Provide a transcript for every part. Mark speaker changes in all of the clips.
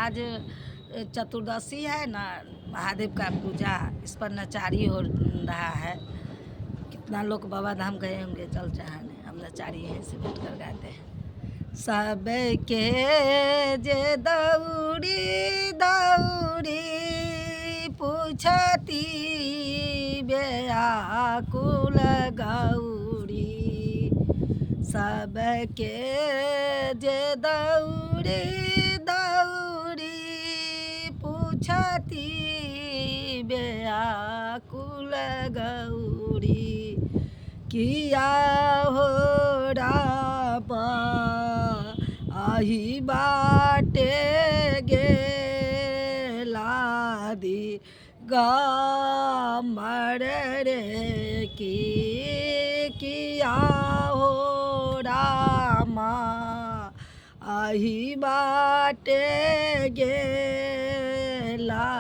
Speaker 1: आज चतुर्दशी है ना, महादेव का पूजा, इस पर नचारी हो रहा है। कितना लोग बाबा धाम गए होंगे जल चढ़ाने, हम नचारी यहीं से बैठ कर गाते हैं। सबके जे दौड़ी दौड़ी पूछती व्याकुल गौरी, सबके जे दौड़ी दौड़ी पूछती व्याकुल गौरी, किया हो राम आही बाटे गेला दी गमर रे, की किया हो रामा आही बाटे गेला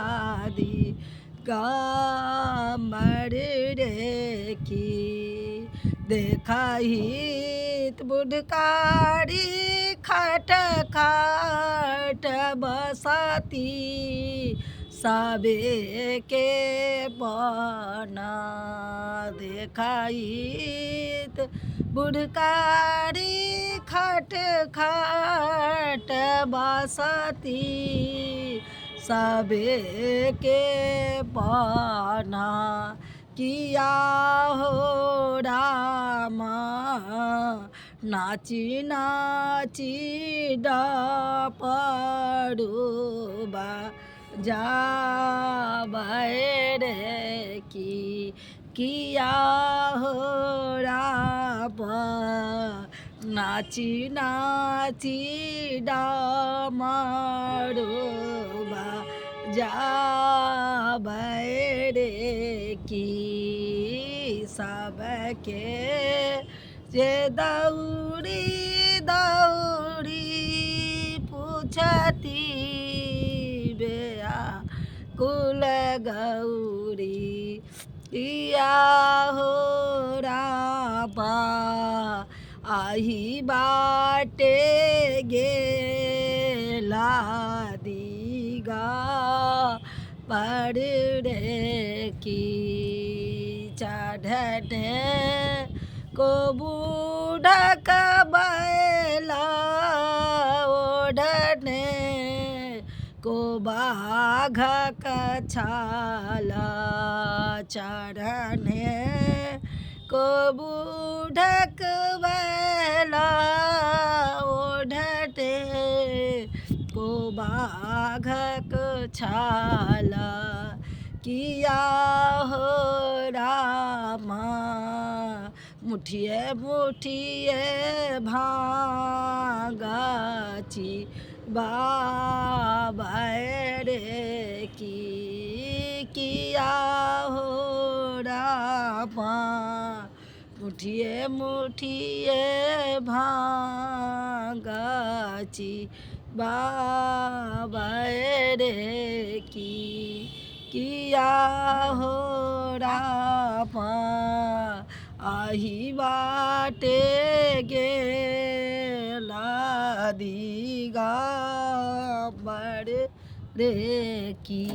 Speaker 1: दी गमर रे, की देखाहित बुढ़कारी खट खट बसती, सबे के बना देखाहित बुढ़कारी खट खट बसती, सबे के बना, किया हो रामा नाची नाची डपरुबा जाबै रे, की किया हो रामा नाची नाची डमरुबा जाबै रे, की सबके जे दौड़ी दौड़ी पूछती व्याकुल गौरी, किया हो रामा आही बाटे गेला दीगा पर रे, की चढ़ने को बूढ़क बैला ओढ़ने को बाघ का छाला, चढ़ने को बूढ़क बैला ओढ़ने को बाघ का छाला, किया हो रामा मुठिए मुठिए भांगाची बाबै रे, की किया हो रामा मुठिए मुठिए भांगाची बाबै रे, की किया हो रामा आही बाटे गेला दीगा मर रे, की।